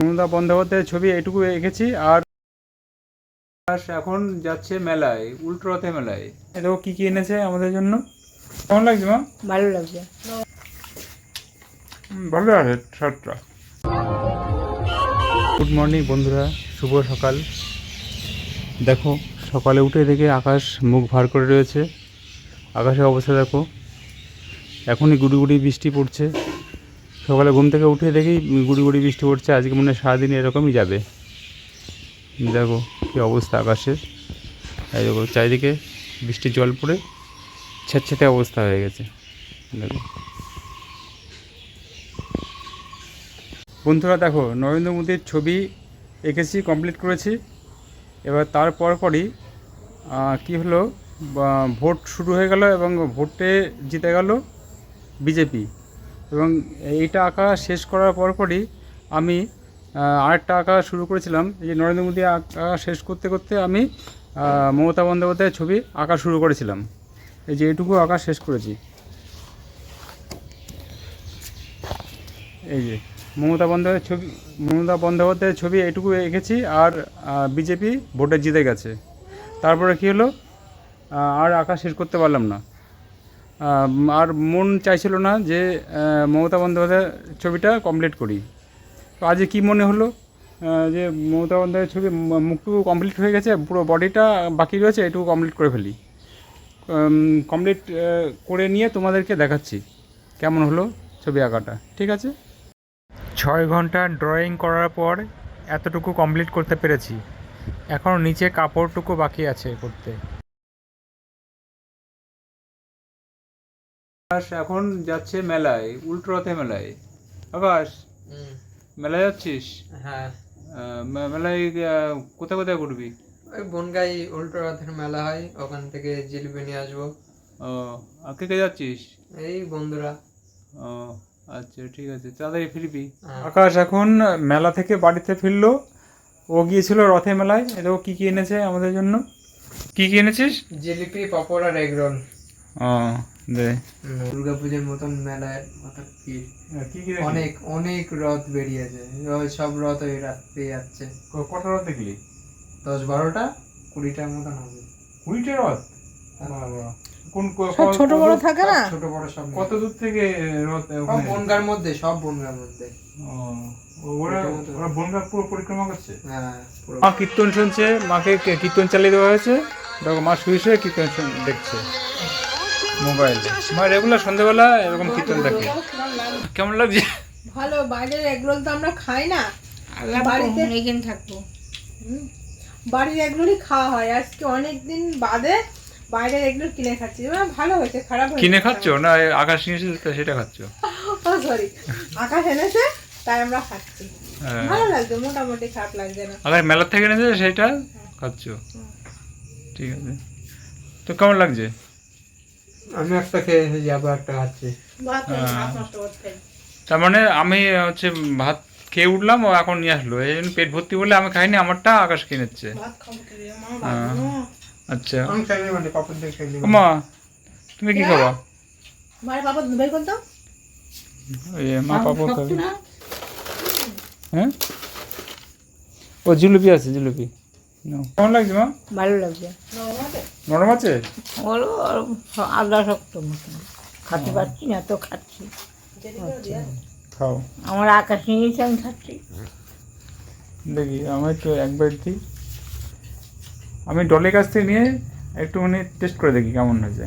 মমতা বন্দ্যোপাধ্যায়ের ছবি এটুকু এঁকেছি। আর এখন যাচ্ছে মেলায়, উল্টো রথে মেলায়। দেখো কি কি এনেছে আমাদের জন্য। কেমন লাগছে মা? ভালো লাগছে। ভালো আছে শার্টটা। গুড মর্নিং বন্ধুরা, শুভ সকাল। দেখো সকালে উঠে দেখে আকাশ মুখ ভার করে রয়েছে। আকাশের অবস্থা দেখো, এখনই গুড়ি গুড়ি বৃষ্টি পড়ছে। সকালে ঘুম থেকে উঠে দেখি গুড়ি গুড়ি বৃষ্টি পড়ছে। আজকে মনে হয় সারাদিন এরকমই যাবে। দেখো কী অবস্থা আকাশের। এই দেখো চারিদিকে বৃষ্টির জল পড়ে ছেঁচেতে অবস্থা হয়ে গেছে। দেখো বন্ধুরা, দেখো নরেন্দ্র মোদীর ছবি এঁকেছি, কমপ্লিট করেছি। এবার তারপরই কী হলো, ভোট শুরু হয়ে গেল এবং ভোটে জিতে গেল বিজেপি। এবং এইটা আঁকা শেষ করার পরই আমি আরেকটা আঁকা শুরু করেছিলাম। এই যে নরেন্দ্র মোদী আঁকা শেষ করতে করতে আমি মমতা বন্দ্যোপাধ্যায়ের ছবি আঁকা শুরু করেছিলাম। এই যে এইটুকু আঁকা শেষ করেছি। এই যে মমতা বন্দ্যোপাধ্যায়ের ছবি এইটুকু এঁকেছি। আর বিজেপি ভোটে জিতে গেছে। তারপরে কী হলো, আর আঁকা শেষ করতে পারলাম না। আর মন চাইছিল না যে মমতা বন্দ্যোপাধ্যায়ের ছবিটা কমপ্লিট করি। তো আজকে কী মনে হলো যে মমতা বন্দ্যোপাধ্যায়ের ছবি মুখটুকু কমপ্লিট হয়ে গেছে, পুরো বডিটা বাকি রয়েছে, এটুকু কমপ্লিট করে ফেলি। কমপ্লিট করে নিয়ে তোমাদেরকে দেখাচ্ছি কেমন হলো ছবি আঁকাটা। ঠিক আছে। 6 ঘন্টা ড্রয়িং করার পর এতটুকু কমপ্লিট করতে পেরেছি। এখন নিচে কাপড়টুকু বাকি আছে করতে। আকাশ এখন যাচ্ছে মেলায়, উল্টো রথে মেলায়। আকাশ, মেলায় যাচ্ছিস? হ্যাঁ, মেলায় কোথায় কোথায় ঘুরবি? ওই বনগাই উল্টো রথের মেলা হয়, ওখান থেকে জিলিপি নিয়ে আসবো। ও, আর কে কে যাচ্ছিস? এই বন্ধুরা। ও আচ্ছা, ঠিক আছে, তাড়াতাড়ি ফিরবি। হ্যাঁ। আকাশ এখন মেলা থেকে বাড়িতে ফিরলো। ও গিয়েছিল রথে মেলায়। দেখো কী কী এনেছে আমাদের জন্য। কী কী এনেছিস? জিলিপি, পাপড় আর এগ রোল। ও দে। দুর্গাপুজোর মতন মেলায় মতন ভিড়। কী কী অনেক অনেক রথ বেরিয়েছে, ওই সব রথ ওই রাস্তায় যাচ্ছে। কটা রথ দেখলি? 10-12টা 20টার মতন হবে। 20টা রথ? কোন সব ছোট বড় থাকে না? ছোট বড় সব। কত দূর থেকে রথ? সব বনগার মধ্যে, সব বনগার মধ্যে। ওরা বনগাঁ পুরো পরিক্রমা করছে। হ্যাঁ, পুরো। মা কীর্তন শুনছে, মাকে কীর্তন চালিয়ে দেওয়া হয়েছে। দেখো মা শুয়ে শুয়ে কীর্তন দেখছে মোবাইলে। মা রেগুলার সন্ধ্যেবেলা এরকম কীর্তন দেখে। কেমন লাগছে? ভালো। বাইরের এগরোল তো আমরা খাই না, বাড়িতে এখানে থাকবো। বাড়ির এগরোলই খাওয়া হয়। আজকে অনেকদিন বাদে বাইরের এগরোল কিনে খাচ্ছি। ভালো হয়েছে, খারাপ হয়েছে? কিনে খাচ্ছ না আকাশ নিয়েছে সেটা খাচ্ছ? ও সরি, আকাশ এনেছে তাই আমরা খাচ্ছি। ভালো লাগছে, মোটামুটি খারাপ লাগছে না। আকাশ মেলার থেকে এনেছে সেটা খাচ্ছ, ঠিক আছে। তো কেমন লাগছে? আমি একটা খেয়ে যাবো, একটা খাচ্ছি। তার মানে আমি হচ্ছে ভাত খেয়ে উঠলাম, ও এখন নিয়ে আসলো, এই জন্য পেট ভর্তি বলে আমি খাইনি, আমারটা আকাশ কিনেছে। আচ্ছা মা, তুমি কি খাবা? মা পাপড় খাবে। হ্যাঁ, ও জিলিপি আছে, জিলিপি। কেমন লাগছে মা? ভালো লাগছে। নরম আছে? আদা শক্ত মতন খাতে পারছি না তো খাচ্ছি। খাও। আমার আকাশ নিয়েছে, আমি খাচ্ছি। দেখি আমার একটু একবার দিই। আমি ডলের কাছ থেকে নিয়ে একটুখানি টেস্ট করে দেখি কেমন হয়েছে।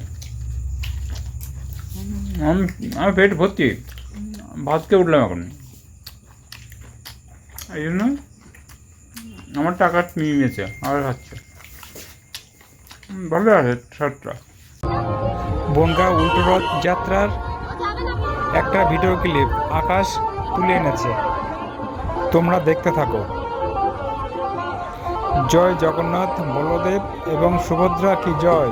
আমি পেট ভর্তি, ভাত খেয়ে উঠলাম এখন, এই জন্য আমার টাকা নিয়ে নিয়েছে, আবার খাচ্ছে। ভালো আছে শার্টটা। বনগাঁ উল্টো রথ যাত্রার একটা ভিডিও ক্লিপ আকাশ তুলে এনেছে, তোমরা দেখতে থাকো। জয় জগন্নাথ, বলদেব এবং সুভদ্রা কি জয়।